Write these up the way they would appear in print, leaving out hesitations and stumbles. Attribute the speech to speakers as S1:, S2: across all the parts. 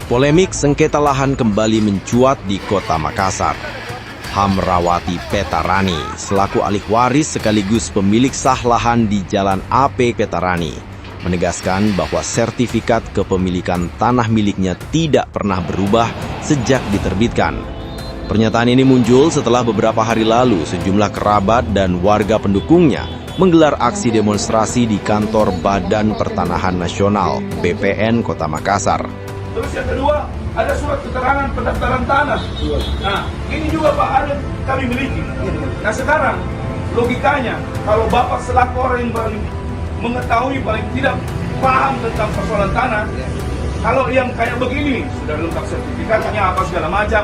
S1: Polemik sengketa lahan kembali mencuat di Kota Makassar. Hamrawati Petarani, selaku ahli waris sekaligus pemilik sah lahan di Jalan AP Petarani, menegaskan bahwa sertifikat kepemilikan tanah miliknya tidak pernah berubah sejak diterbitkan. Pernyataan ini muncul setelah beberapa hari lalu sejumlah kerabat dan warga pendukungnya menggelar aksi demonstrasi di kantor Badan Pertanahan Nasional (BPN) Kota Makassar.
S2: Terus yang kedua, ada surat keterangan pendaftaran tanah. Nah, ini juga Pak, ada kami miliki. Nah sekarang, logikanya, kalau Bapak selaku orang yang paling mengetahui, paling tidak paham tentang persoalan tanah, kalau yang kayak begini, sudah lengkap sertifikatnya, apa segala macam,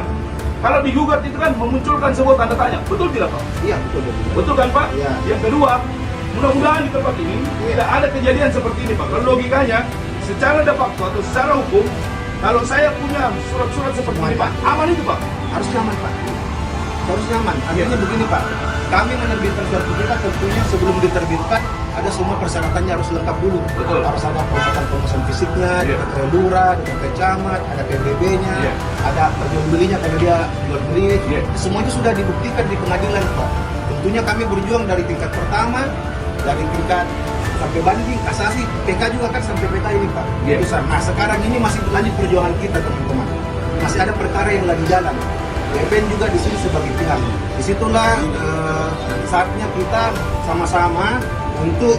S2: kalau digugat itu kan memunculkan sebuah tanda tanya. Betul tidak Pak?
S3: Iya, betul.
S2: Betul kan Pak?
S3: Ya.
S2: Yang kedua, mudah-mudahan di tempat ini tidak ada kejadian seperti ini Pak. Kalau logikanya, secara de facto atau secara hukum, kalau saya punya surat-surat seperti ini Pak, aman itu Pak?
S3: Harus nyaman Pak. Harus nyaman. Artinya begini Pak, kami menerbitkan sertifikat tentunya sebelum diterbitkan ada semua persyaratannya harus lengkap dulu.
S2: Betul.
S3: Harus ada pengurusan fisiknya,
S2: Iya.
S3: ada lurah, ada camat, ada PBB-nya,
S2: Iya.
S3: ada perjual belinya karena dia jual beli.
S2: Iya.
S3: Semua itu sudah dibuktikan di pengadilan Pak. Tentunya kami berjuang dari tingkat pertama, dari tingkat sampai banding, kasasi, PK juga kan sampai PK ini Pak.
S2: Iya.
S3: Putusan. Nah sekarang ini masih berlanjut perjuangan kita teman-teman. Masih ada perkara yang lagi jalan. BPN juga di sini sebagai pihak. Disitulah saatnya kita sama-sama untuk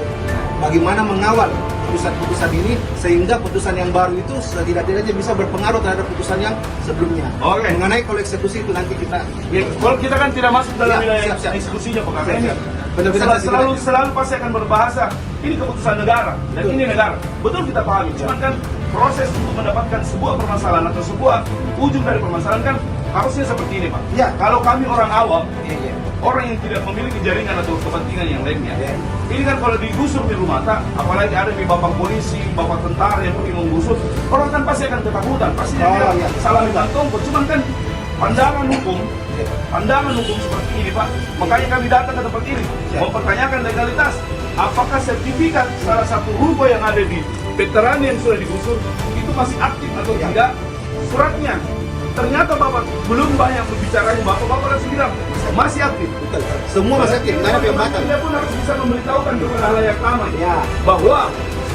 S3: bagaimana mengawal putusan-putusan ini sehingga putusan yang baru itu setidak-tidaknya bisa berpengaruh terhadap putusan yang sebelumnya.
S2: Oke.
S3: Mengenai kalau eksekusi itu nanti kita.
S2: Ya, kalau kita kan tidak masuk dalam
S3: Siap,
S2: wilayah
S3: siap.
S2: eksekusinya Pak. Karena
S3: Siap,
S2: ini
S3: siap. Benar-benar
S2: selalu pasti akan berbahasa ini keputusan negara dan
S3: Betul.
S2: ini negara. Betul kita pahami. Cuman kan proses untuk mendapatkan sebuah permasalahan atau sebuah ujung dari permasalahan kan harusnya seperti ini Pak.
S3: Ya.
S2: Kalau kami orang awam,
S3: Iya.
S2: orang yang tidak memiliki jaringan atau kepentingan yang lainnya,
S3: Ya.
S2: ini kan kalau digusur di rumah tak, apalagi ada di bapak polisi, bapak tentara yang pergi menggusur, orang kan pasti akan ketakutan, pasti dia
S3: Oh,
S2: bilang,
S3: iya.
S2: salah ditangkap. Cuman kan pandangan hukum seperti ini Pak, makanya kami datang ke tempat ini mempertanyakan legalitas. Apakah sertifikat salah satu rumah yang ada di veteran yang sudah digusur itu masih aktif atau tidak? Suratnya ternyata Bapak belum banyak berbicara, Bapak langsung bilang masih aktif.
S3: Betul. Semua masih aktif, nggak ada pembatan.
S2: Anda pun harus bisa memberitahukan kepada halayak ramai
S3: Ya.
S2: bahwa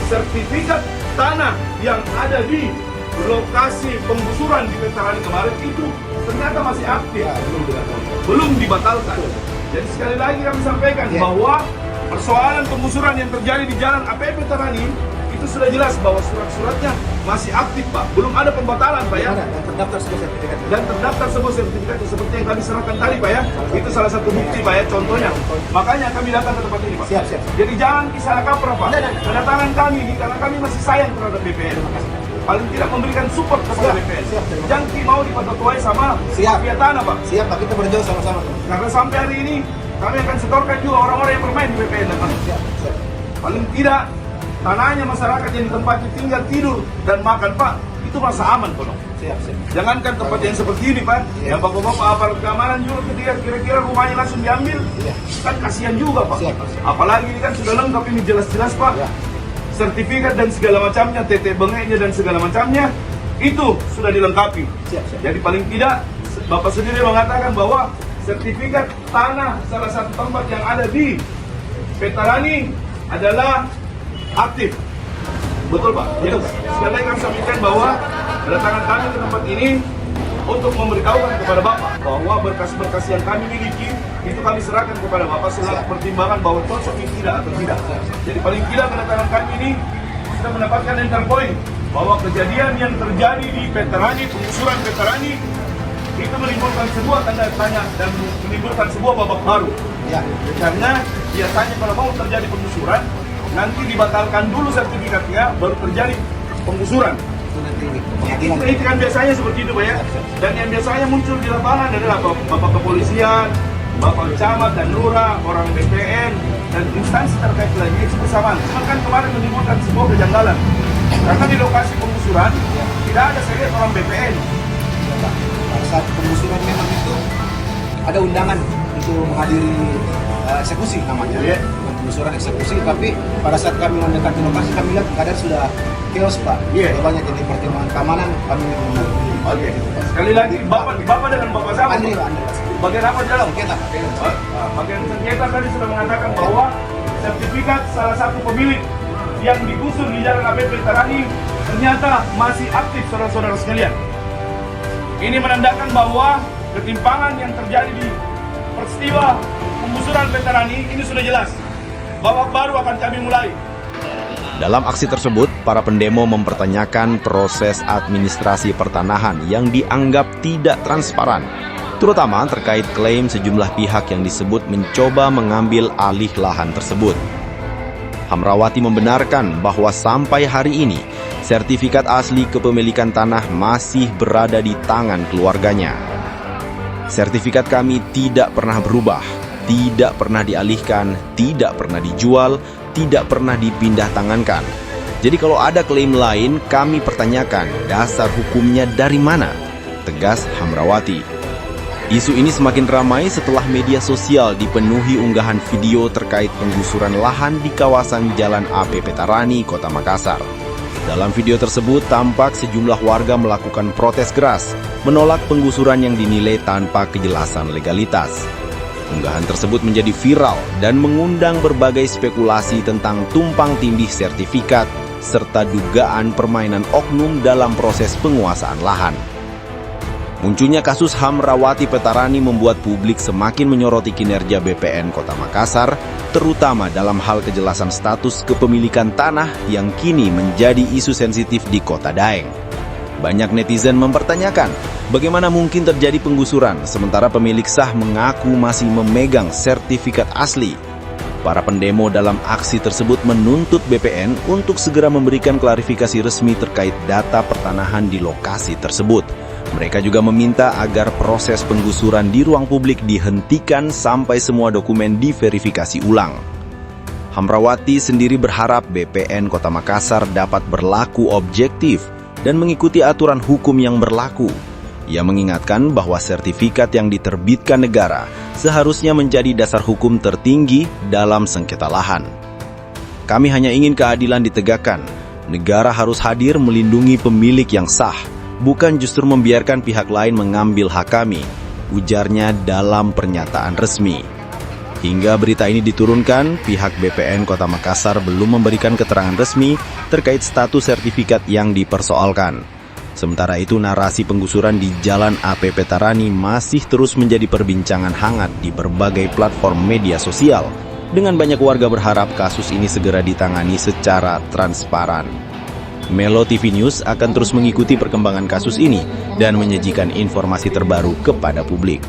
S2: sertifikat tanah yang ada di lokasi penggusuran di veteran kemarin itu ternyata masih aktif,
S3: Ya,
S2: belum dibatalkan. Jadi sekali lagi kami sampaikan
S3: Ya.
S2: bahwa persoalan penggusuran yang terjadi di Jalan AP Veteran itu sudah jelas bahwa surat-suratnya masih aktif Pak, belum ada pembatalan Pak ya.
S3: Ada dan terdaftar sebuah sertifikat.
S2: Dan terdaftar sebuah sertifikat seperti yang kami serahkan tadi Pak ya. Itu salah satu bukti Pak ya, contohnya. Makanya kami datang ke tempat ini Pak.
S3: Siap, siap.
S2: Jadi jangan kisah kaprah Pak.
S3: Tidak.
S2: Kedatangan kami ini karena kami masih sayang terhadap BPN. Paling tidak memberikan support kepada
S3: Siap,
S2: BPN.
S3: siap, terima kasih.
S2: Jangan mau dipatuai sama
S3: Siap.
S2: mafia tanah Pak.
S3: Siap Pak, kita berjuang sama-sama.
S2: Karena sampai hari ini kami akan setorkan juga orang-orang yang bermain di BPN Pak.
S3: Siap, siap.
S2: Paling tidak tanahnya masyarakat yang ditempati tinggal tidur dan makan Pak, itu masa aman Pak.
S3: Siap, siap.
S2: Jangankan tempat yang seperti ini Pak, yang bapak-bapak aparat keamanan juga ketika kira-kira rumahnya langsung diambil,
S3: Iya.
S2: kan kasihan juga Pak.
S3: Siap.
S2: Apalagi ini kan sudah lengkap, ini jelas-jelas Pak.
S3: Ya.
S2: Sertifikat dan segala macamnya, tete bengeknya dan segala macamnya, itu sudah dilengkapi.
S3: Siap, siap.
S2: Jadi paling tidak, Bapak sendiri mengatakan bahwa sertifikat tanah salah satu tempat yang ada di Veterani adalah aktif. Betul Pak?
S3: Betul,
S2: Jadi,
S3: Pak.
S2: sekali lagi kami sampaikan bahwa kedatangan kami ke tempat ini untuk memberitahukan kepada Bapak bahwa berkas-berkas yang kami miliki itu kami serahkan kepada Bapak setelah pertimbangan bahwa cocok ini tidak atau tidak. Jadi paling tidak kedatangan kami ini sudah mendapatkan enter point bahwa kejadian yang terjadi di Veterani, penggusuran Veterani itu menimbulkan sebuah tanda tanya dan menimbulkan sebuah babak baru.
S3: Ya.
S2: Karena biasanya kalau mau terjadi penggusuran, nanti dibatalkan dulu sertifikatnya, baru terjadi penggusuran.
S3: Itu nanti
S2: Itu kan biasanya seperti itu Pak ya. Dan yang biasanya muncul di lapangan adalah Bapak Kepolisian, Bapak Camat dan Lurah, orang BPN, dan instansi terkait lainnya itu bersamaan. Cuma kan kemarin menimbulkan sebuah kejanggalan. Karena di lokasi penggusuran, tidak ada saya lihat orang BPN.
S3: Pada saat penggusuran memang itu ada undangan untuk menghadiri eksekusi namanya, penggusuran eksekusi. Tapi pada saat kami mendekati lokasi kami lihat keadaan sudah chaos Pak. Banyak jadi pertimbangan keamanan kami mengambil.
S2: Oke. Sekali lagi, Bapak dengan Bapak sama.
S3: Andri.
S2: Bagian apa di dalam?
S3: Sengketa.
S2: Bagian sengketa tadi sudah mengatakan bahwa sertifikat salah satu pemilik yang digusur di Jalan AP Petarani ternyata masih aktif, saudara-saudara sekalian. Ini menandakan bahwa ketimpangan yang terjadi di peristiwa penggusuran Petarani ini sudah jelas. Babak baru akan kami mulai.
S1: Dalam aksi tersebut, para pendemo mempertanyakan proses administrasi pertanahan yang dianggap tidak transparan, terutama terkait klaim sejumlah pihak yang disebut mencoba mengambil alih lahan tersebut. Hamrawati membenarkan bahwa sampai hari ini, sertifikat asli kepemilikan tanah masih berada di tangan keluarganya. Sertifikat kami tidak pernah berubah, tidak pernah dialihkan, tidak pernah dijual, tidak pernah dipindah tangankan. Jadi kalau ada klaim lain, kami pertanyakan dasar hukumnya dari mana? Tegas Hamrawati. Isu ini semakin ramai setelah media sosial dipenuhi unggahan video terkait penggusuran lahan di kawasan Jalan AP Petarani, Kota Makassar. Dalam video tersebut tampak sejumlah warga melakukan protes keras, menolak penggusuran yang dinilai tanpa kejelasan legalitas. Unggahan tersebut menjadi viral dan mengundang berbagai spekulasi tentang tumpang tindih sertifikat serta dugaan permainan oknum dalam proses penguasaan lahan. Munculnya kasus Hamrawati Petarani membuat publik semakin menyoroti kinerja BPN Kota Makassar, terutama dalam hal kejelasan status kepemilikan tanah yang kini menjadi isu sensitif di Kota Daeng. Banyak netizen mempertanyakan, bagaimana mungkin terjadi penggusuran sementara pemilik sah mengaku masih memegang sertifikat asli. Para pendemo dalam aksi tersebut menuntut BPN untuk segera memberikan klarifikasi resmi terkait data pertanahan di lokasi tersebut. Mereka juga meminta agar proses penggusuran di ruang publik dihentikan sampai semua dokumen diverifikasi ulang. Hamrawati sendiri berharap BPN Kota Makassar dapat berlaku objektif dan mengikuti aturan hukum yang berlaku. Ia mengingatkan bahwa sertifikat yang diterbitkan negara seharusnya menjadi dasar hukum tertinggi dalam sengketa lahan. Kami hanya ingin keadilan ditegakkan. Negara harus hadir melindungi pemilik yang sah, bukan justru membiarkan pihak lain mengambil hak kami, ujarnya dalam pernyataan resmi. Hingga berita ini diturunkan, pihak BPN Kota Makassar belum memberikan keterangan resmi terkait status sertifikat yang dipersoalkan. Sementara itu, narasi penggusuran di Jalan AP Petarani masih terus menjadi perbincangan hangat di berbagai platform media sosial, dengan banyak warga berharap kasus ini segera ditangani secara transparan. Melo TV News akan terus mengikuti perkembangan kasus ini dan menyajikan informasi terbaru kepada publik.